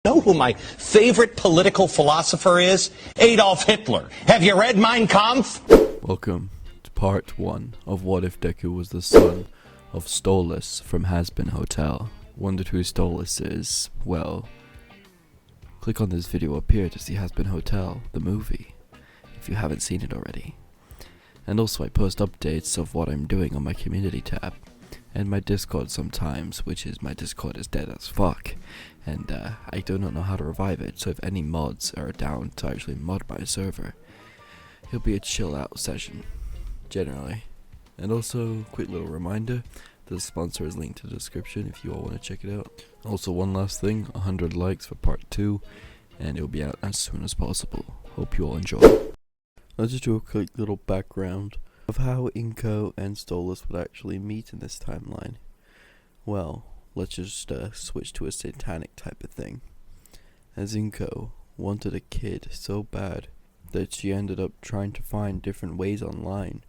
Know who my favorite political philosopher is? Adolf Hitler. Have you read Mein Kampf? Welcome to part 1 of What If Deku was the son of Stolas from Has-Been Hotel. Wondered who Stolas is? Well, click on this video up here to see Has-Been Hotel, the movie, if you haven't seen it already. And also I post updates of what I'm doing on my community tab, and my Discord sometimes, which is my Discord is dead as fuck, and I do not know how to revive it, so if any mods are down to actually mod my server, it'll be a chill out session, generally. And also, quick little reminder, the sponsor is linked in the description if you all want to check it out. Also, one last thing, 100 likes for part 2, and it'll be out as soon as possible. Hope you all enjoy. Let's just do a quick little background of how Inko and Stolas would actually meet in this timeline. Well, let's just switch to a satanic type of thing. As Inko wanted a kid so bad that she ended up trying to find different ways online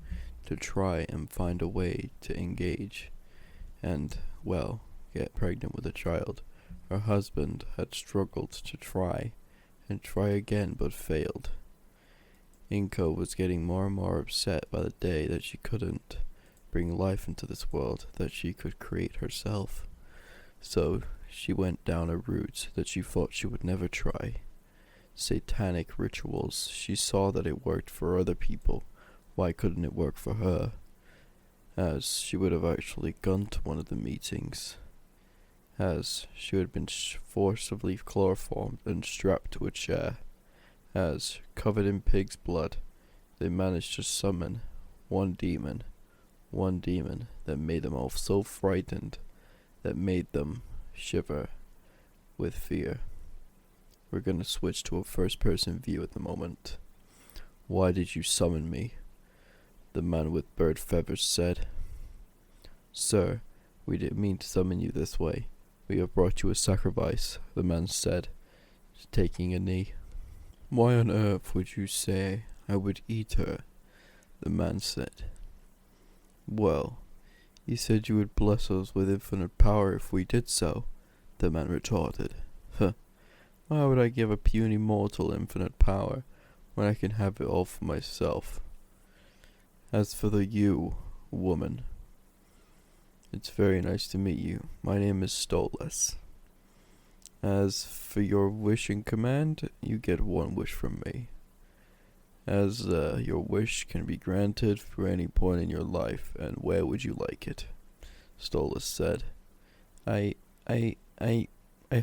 to try and find a way to engage and, well, get pregnant with a child. Her husband had struggled to try and try again but failed. Inko was getting more and more upset by the day that she couldn't bring life into this world that she could create herself. So she went down a route that she thought she would never try. Satanic rituals. She saw that it worked for other people. Why couldn't it work for her? As she would have actually gone to one of the meetings. As she had been forcibly chloroformed and strapped to a chair. As, covered in pig's blood, they managed to summon one demon that made them all so frightened that made them shiver with fear. We're gonna switch to a first-person view at the moment. "Why did you summon me?" the man with bird feathers said. "Sir, we didn't mean to summon you this way. We have brought you a sacrifice," the man said, taking a knee. "Why on earth would you say I would eat her?" the man said. "Well, you said you would bless us with infinite power if we did so," the man retorted. "Huh, why would I give a puny mortal infinite power when I can have it all for myself? As for you, woman, it's very nice to meet you. My name is Stolas. As for your wish and command, you get one wish from me. As your wish can be granted for any point in your life, and where would you like it?" Stolas said. I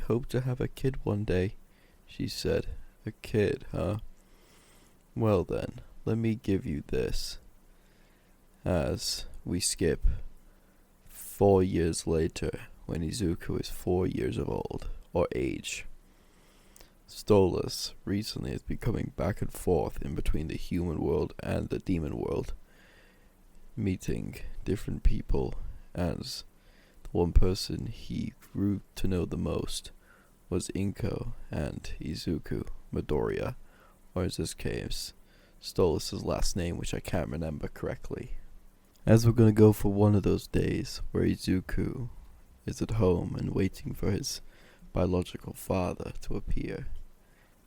hope to have a kid one day," she said. "A kid, huh? Well then, let me give you this." As we skip 4 years later, when Izuku is 4 years of old, or age. Stolas recently is becoming back and forth in between the human world and the demon world, meeting different people, as the one person he grew to know the most was Inko and Izuku Midoriya, or in this case, Stolas' last name, which I can't remember correctly. As we're gonna go for one of those days where Izuku is at home and waiting for his biological father to appear.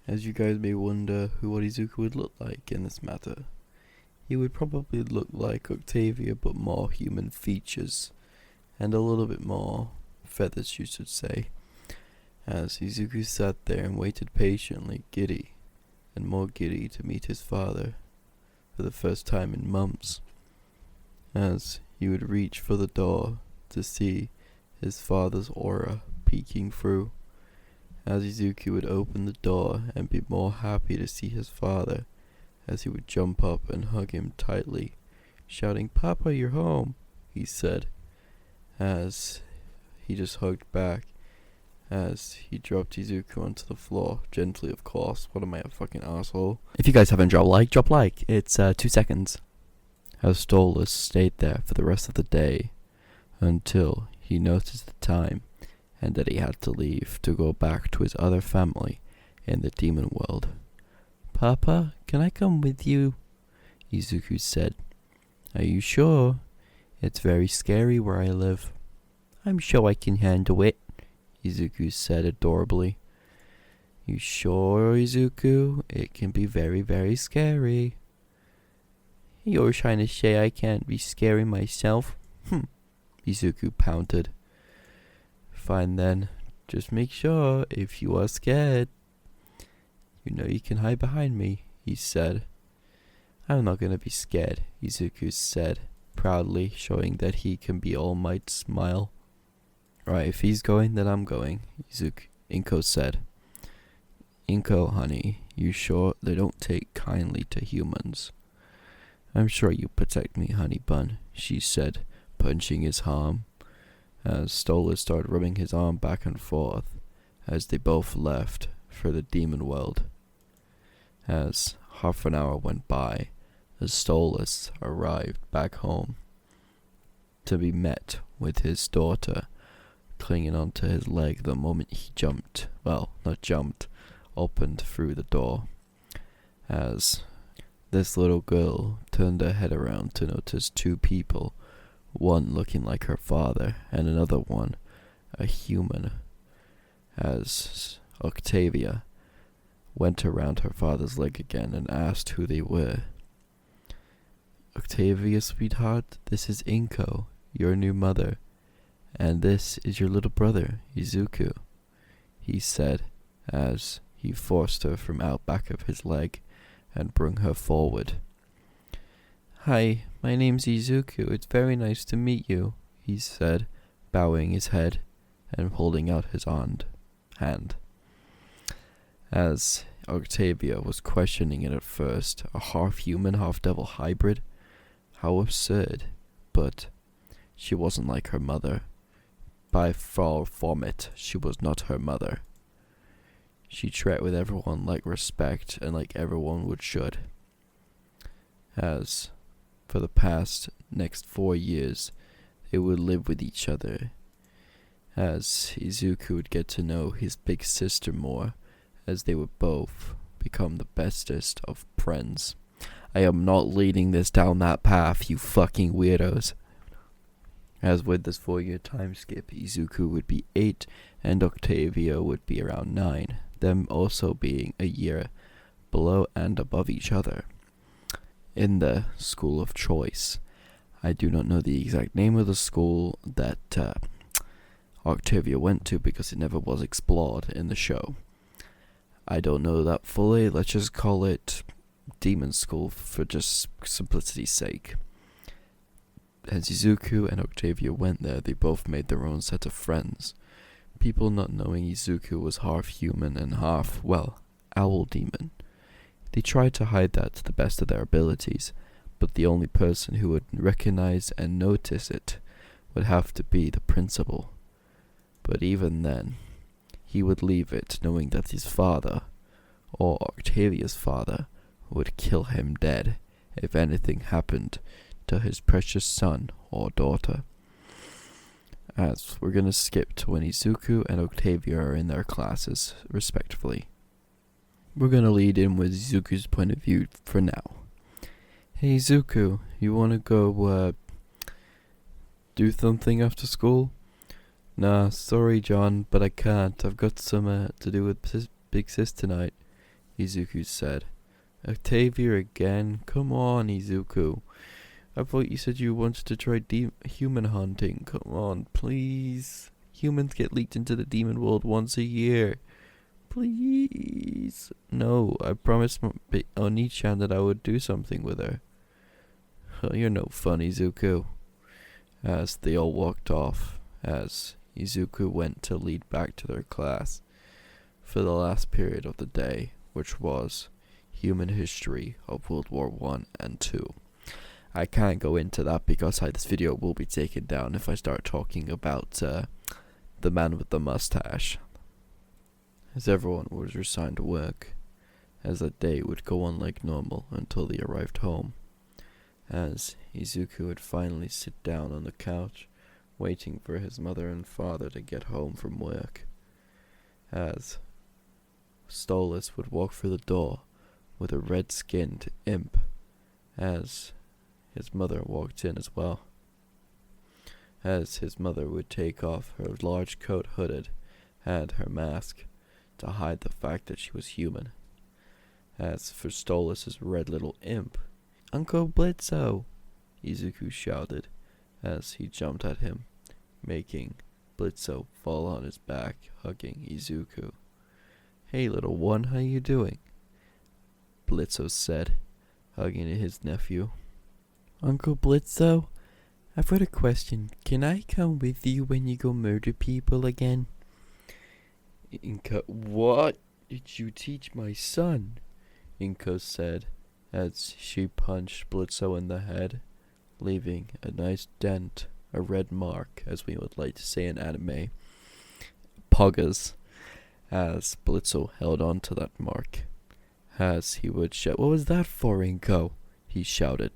As you guys may wonder what Izuku would look like in this matter. He would probably look like Octavia, but more human features, and a little bit more feathers, you should say. As Izuku sat there and waited patiently, giddy, and more giddy to meet his father, for the first time in months. As he would reach for the door to see his father's aura peeking through. As Izuku would open the door and be more happy to see his father, as he would jump up and hug him tightly, shouting, "Papa, you're home," he said, as he just hugged back, as he dropped Izuku onto the floor, gently of course. What am I, a fucking asshole? If you guys haven't drop like, it's 2 seconds. As Stolas stayed there for the rest of the day, until he noticed the time, and that he had to leave to go back to his other family in the demon world. "Papa, can I come with you?" Izuku said. "Are you sure? It's very scary where I live." "I'm sure I can handle it," Izuku said adorably. You sure, Izuku? It can be very, very scary. You're trying to say I can't be scary myself? Izuku pouted. Fine then. Just make sure if you are scared. You know you can hide behind me, he said. I'm not gonna be scared, Izuku said, proudly, showing that he can be All Might's smile. Right, if he's going, then I'm going, Inko said. Inko, honey, you sure they don't take kindly to humans? I'm sure you protect me, honey bun, she said, punching his arm, as Stolas started rubbing his arm back and forth, as they both left for the demon world. As half an hour went by, as Stolas arrived back home to be met with his daughter clinging onto his leg the moment he opened through the door. As this little girl turned her head around to notice two people, one looking like her father and another one a human, as Octavia went around her father's leg again and asked who they were. Octavia, sweetheart, this is Inko, your new mother, and this is your little brother, Izuku, he said, as he forced her from out back of his leg and brung her forward. Hi, my name's Izuku. It's very nice to meet you, he said, bowing his head and holding out his hand. As Octavia was questioning it at first, a half-human, half-devil hybrid? How absurd. But she wasn't like her mother. By far from it, she was not her mother. She treated with everyone like respect and like everyone would should. As for the past next 4 years, they would live with each other. As Izuku would get to know his big sister more, as they would both become the bestest of friends. I am not leading this down that path, you fucking weirdos. As with this 4-year time skip, Izuku would be 8 and Octavia would be around 9, them also being a year below and above each other. In the school of choice. I do not know the exact name of the school that Octavia went to because it never was explored in the show. I don't know that fully. Let's just call it Demon School for just simplicity's sake. As Izuku and Octavia went there, they both made their own set of friends. People not knowing Izuku was half human and half, owl demon. They tried to hide that to the best of their abilities, but the only person who would recognize and notice it would have to be the principal. But even then, he would leave it knowing that his father, or Octavia's father, would kill him dead if anything happened to his precious son or daughter. As we're gonna skip to when Izuku and Octavia are in their classes, respectively. We're gonna lead in with Izuku's point of view for now. Hey Izuku, you wanna go, do something after school? Nah, sorry John, but I can't. I've got some, to do with Big Sis tonight, Izuku said. Octavia again? Come on, Izuku. I thought you said you wanted to try human hunting. Come on, please. Humans get leaked into the demon world once a year. Please. No, I promised Oni-chan that I would do something with her. Oh, you're no fun, Izuku. As they all walked off, as Izuku went to lead back to their class for the last period of the day, which was Human History of World War I and II. I can't go into that because this video will be taken down if I start talking about the man with the mustache. As everyone was resigned to work, as that day would go on like normal until they arrived home. As Izuku would finally sit down on the couch, waiting for his mother and father to get home from work. As Stolas would walk through the door with a red-skinned imp, as his mother walked in as well. As his mother would take off her large coat hooded and her mask to hide the fact that she was human. As for Stolas' red little imp, "Uncle Blitzo!" Izuku shouted as he jumped at him, making Blitzo fall on his back, hugging Izuku. "Hey little one, how you doing?" Blitzo said, hugging his nephew. "Uncle Blitzo, I've got a question. Can I come with you when you go murder people again?" "What did you teach my son?" Inko said as she punched Blitzo in the head, leaving a nice dent, a red mark, as we would like to say in anime. Poggers, as Blitzo held on to that mark. As he would shout, "What was that for, Inko?" he shouted.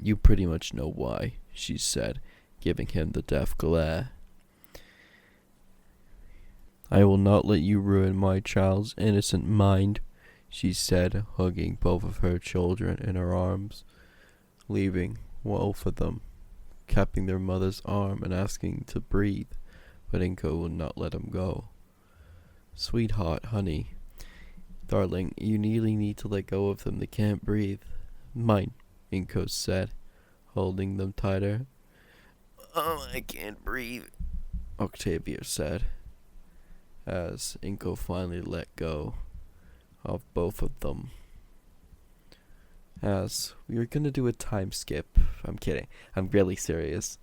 "You pretty much know why," she said, giving him the death glare. "I will not let you ruin my child's innocent mind," she said, hugging both of her children in her arms, leaving both of them, capping their mother's arm and asking to breathe, but Inko would not let him go. "Sweetheart, honey, darling, you really need to let go of them. They can't breathe." "Mine," Inko said, holding them tighter. "Oh, I can't breathe," Octavia said, as Inko finally let go of both of them. As we are gonna do a time skip. I'm kidding. I'm really serious.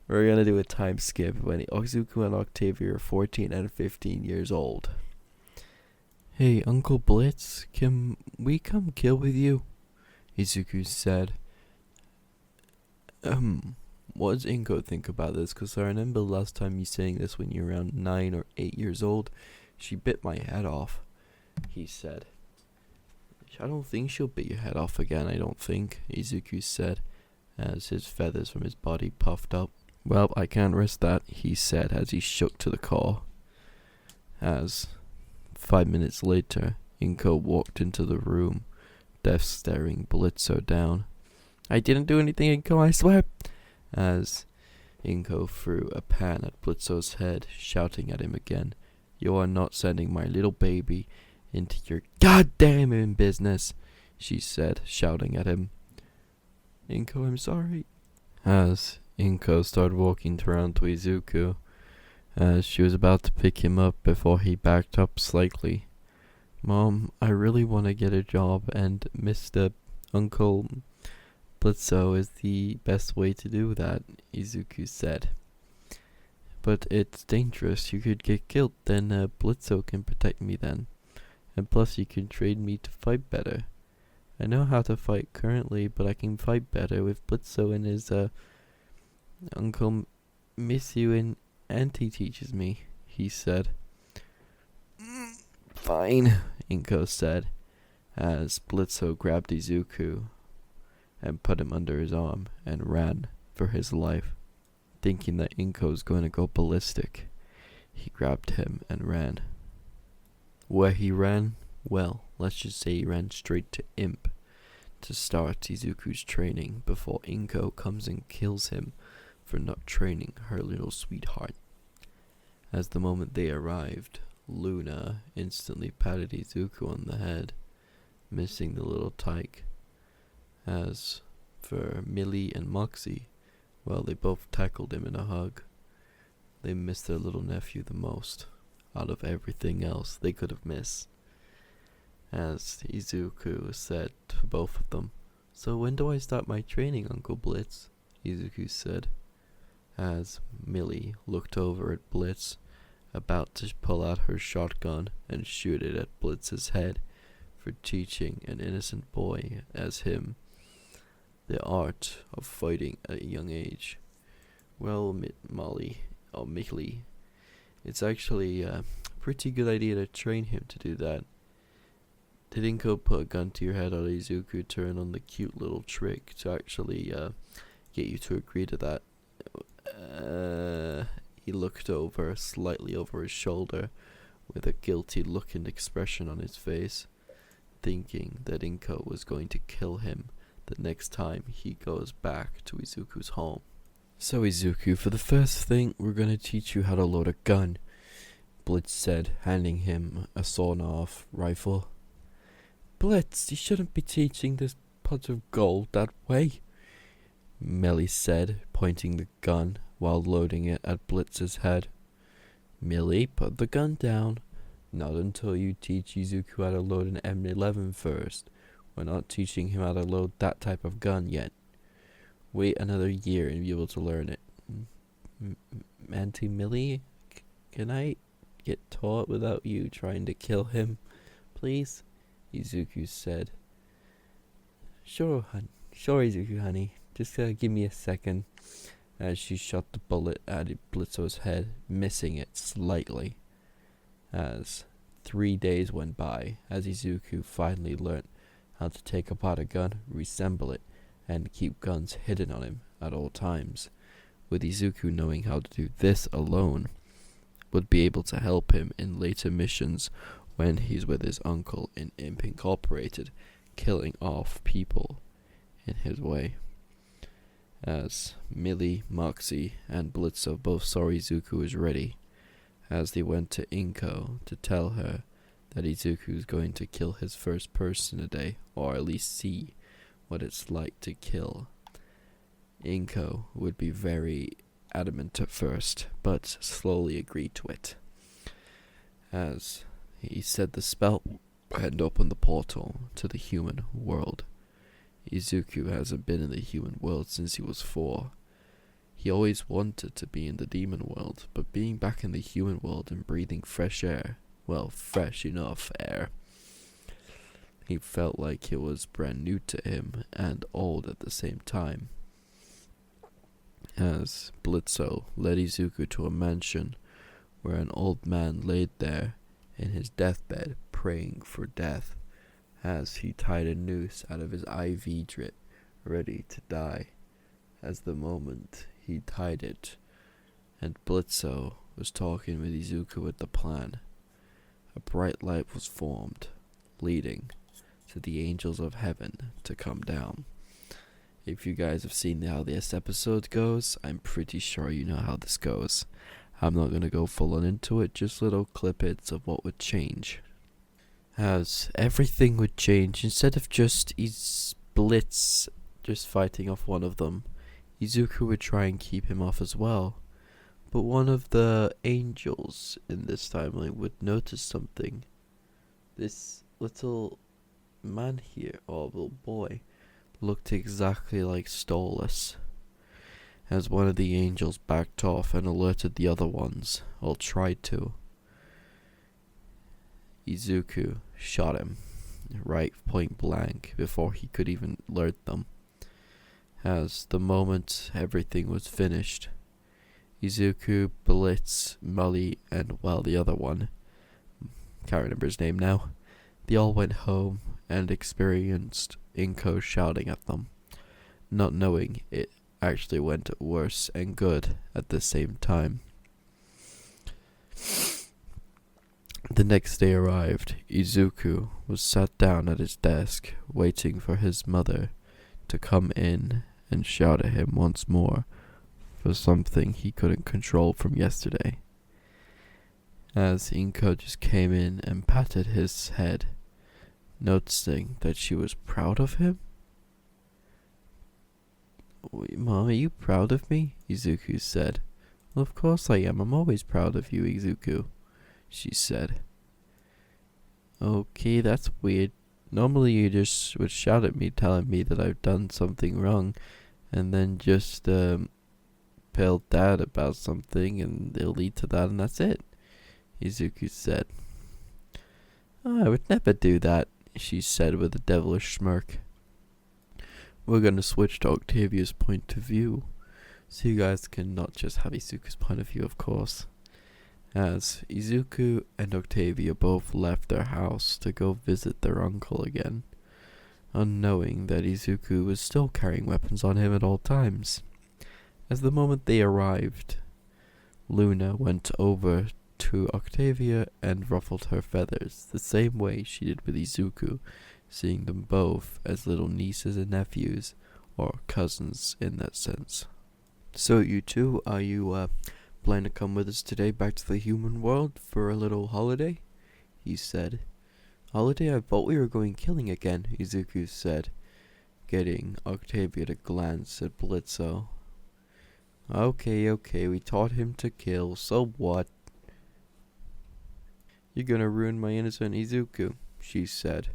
We're gonna do a time skip when Izuku and Octavia are 14 and 15 years old. "Hey, Uncle Blitz, can we come kill with you?" Izuku said. What does Inko think about this? Because I remember last time you saying this when you were around 9 or 8 years old. "She bit my head off," he said. "I don't think she'll bit your head off again, I don't think," Izuku said, as his feathers from his body puffed up. "Well, I can't risk that," he said as he shook to the core. As 5 minutes later, Inko walked into the room, death staring Blitzo down. "I didn't do anything, Inko, I swear!" As Inko threw a pan at Blitzo's head, shouting at him again, "You are not sending my little baby into your goddamn business," she said, shouting at him. "Inko, I'm sorry." As Inko started walking around to Izuku, as she was about to pick him up before he backed up slightly. "Mom, I really want to get a job, and Mr. Uncle Blitzo is the best way to do that," Izuku said. "But it's dangerous. You could get killed. Then Blitzo can protect me then. And plus you can train me to fight better. I know how to fight currently, but I can fight better with Blitzo and his Uncle Missu and Auntie teaches me," he said. "Fine," Inko said, as Blitzo grabbed Izuku and put him under his arm and ran for his life. Thinking that Inko was going to go ballistic, he grabbed him and ran. Where he ran? Well, let's just say he ran straight to Imp to start Izuku's training before Inko comes and kills him for not training her little sweetheart. As the moment they arrived, Luna instantly patted Izuku on the head, missing the little tyke. As for Millie and Moxie, well, they both tackled him in a hug. They missed their little nephew the most, out of everything else they could have missed. As Izuku said to both of them, "So when do I start my training, Uncle Blitz?" Izuku said, as Millie looked over at Blitz, about to pull out her shotgun and shoot it at Blitz's head for teaching an innocent boy as him the art of fighting at a young age. "Well, Millie, it's actually a pretty good idea to train him to do that. Did Inko put a gun to your head on Izuku turn on the cute little trick to actually get you to agree to that?" He looked over, slightly over his shoulder, with a guilty look and expression on his face, thinking that Inko was going to kill him the next time he goes back to Izuku's home. "So Izuku, for the first thing, we're going to teach you how to load a gun. Blitz said, handing him a sawn-off rifle. Blitz, you shouldn't be teaching this pot of gold that way, Millie said, pointing the gun while loading it at Blitz's head. Millie, put the gun down. Not until you teach Izuku how to load an M11 first. We're not teaching him how to load that type of gun yet. Wait another year and be able to learn it. Auntie Millie, can I get taught without you trying to kill him, please? Izuku said. Sure, Izuku, honey. Just give me a second. As she shot the bullet at Blitzo's head, missing it slightly. As 3 days went by, as Izuku finally learnt how to take apart a gun, reassemble it, and keep guns hidden on him at all times. With Izuku knowing how to do this alone, would be able to help him in later missions when he's with his uncle in Imp Incorporated, killing off people in his way. As Millie, Moxie, and Blitzo both saw Izuku was ready, as they went to Inko to tell her that Izuku is going to kill his first person today, or at least see what it's like to kill. Inko would be very adamant at first, but slowly agreed to it. As he said the spell and opened the portal to the human world. Izuku hasn't been in the human world since he was 4. He always wanted to be in the demon world, but being back in the human world and breathing fresh air, well, fresh enough air, he felt like it was brand new to him and old at the same time. As Blitzo led Izuku to a mansion where an old man laid there in his deathbed praying for death, as he tied a noose out of his IV drip, ready to die. As the moment he tied it, and Blitzo was talking with Izuku at the plan, a bright light was formed, leading to the angels of heaven to come down. If you guys have seen how this episode goes, I'm pretty sure you know how this goes. I'm not going to go full on into it, just little clip-its of what would change. As everything would change, instead of just Blitz just fighting off one of them, Izuku would try and keep him off as well. But one of the angels in this timeline would notice something. This little man here, or little boy, looked exactly like Stolas. As one of the angels backed off and alerted the other ones, or tried to, Izuku shot him right point blank before he could even alert them. As the moment everything was finished, Izuku, Blitz, Molly, and the other one, can't remember his name now, they all went home and experienced Inko shouting at them, not knowing it actually went worse and good at the same time. The next day arrived. Izuku was sat down at his desk, waiting for his mother to come in and shout at him once more for something he couldn't control from yesterday. As Inko just came in and patted his head, noticing that she was proud of him. Mom, are you proud of me? Izuku said. Well, of course I am. I'm always proud of you, Izuku, she said. Okay, that's weird. Normally you just would shout at me telling me that I've done something wrong, and then just tell Dad about something and it'll lead to that and that's it, Izuku said. Oh, I would never do that, she said with a devilish smirk. We're gonna switch to Octavia's point of view, so you guys can not just have Izuku's point of view, of course. As Izuku and Octavia both left their house to go visit their uncle again, unknowing that Izuku was still carrying weapons on him at all times. As the moment they arrived, Luna went over to Octavia and ruffled her feathers, the same way she did with Izuku, seeing them both as little nieces and nephews, or cousins in that sense. So you two, are you plan to come with us today back to the human world for a little holiday? He said. Holiday? I thought we were going killing again, Izuku said, getting Octavia to glance at Blitzo. Okay, we taught him to kill, so what? You're gonna ruin my innocent Izuku, she said,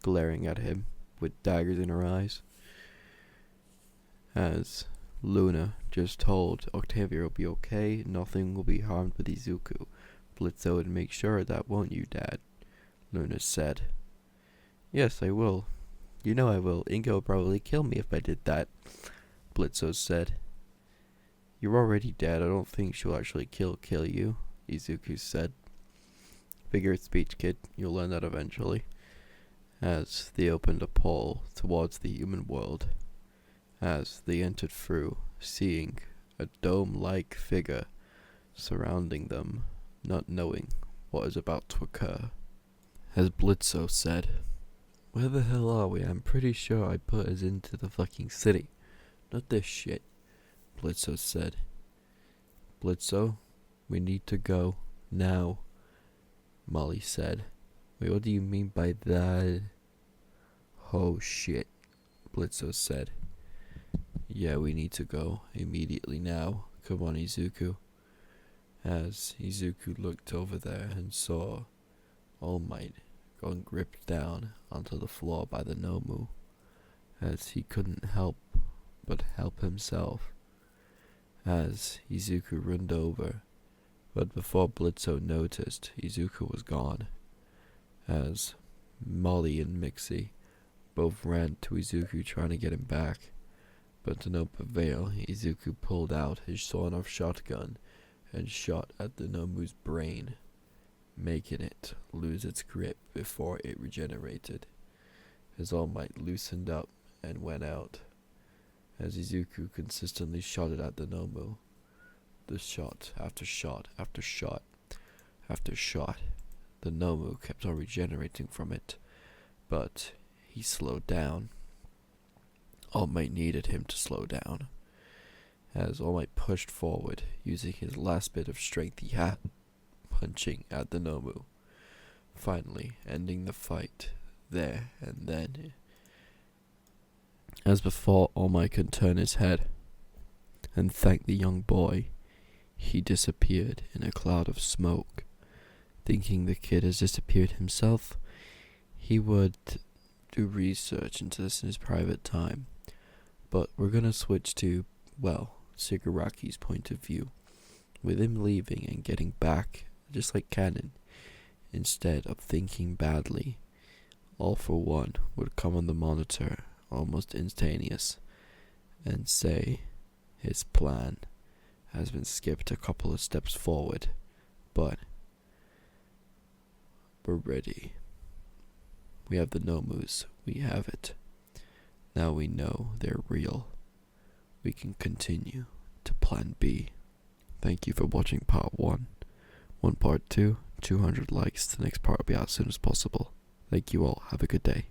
glaring at him with daggers in her eyes. As Luna just told Octavia will be okay, nothing will be harmed with Izuku. Blitzo would make sure of that, won't you, Dad? Luna said. Yes, I will. You know I will. Inga will probably kill me if I did that, Blitzo said. You're already dead. I don't think she'll actually kill you, Izuku said. Figure of speech, kid. You'll learn that eventually. As they opened a portal towards the human world. As they entered through, seeing a dome-like figure surrounding them, not knowing what is about to occur. As Blitzo said, where the hell are we? I'm pretty sure I put us into the fucking city. Not this shit, Blitzo said. Blitzo, we need to go now, Molly said. Wait, what do you mean by that? Oh shit, Blitzo said. Yeah, we need to go immediately now. Come on, Izuku. As Izuku looked over there and saw All Might going gripped down onto the floor by the Nomu, as he couldn't help but help himself. As Izuku runned over, but before Blitzo noticed, Izuku was gone. As Molly and Mixie both ran to Izuku trying to get him back, but to no avail. Izuku pulled out his sawn-off shotgun and shot at the Nomu's brain, making it lose its grip before it regenerated. As All Might loosened up and went out, as Izuku consistently shot it at the Nomu. The shot after shot after shot after shot, the Nomu kept on regenerating from it, but he slowed down. All Might needed him to slow down, as All Might pushed forward, using his last bit of strength he had, punching at the Nomu, finally ending the fight there and then. As before All Might could turn his head and thank the young boy, he disappeared in a cloud of smoke. Thinking the kid has disappeared himself, he would do research into this in his private time. But we're gonna switch to, well, Shigaraki's point of view, with him leaving and getting back, just like canon. Instead of thinking badly, All for One would come on the monitor, almost instantaneous, and say his plan has been skipped a couple of steps forward, but we're ready. We have the Nomus, we have it. Now we know they're real. We can continue to plan B. Thank you for watching part 1. Part 2, 200 likes. The next part will be out as soon as possible. Thank you all. Have a good day.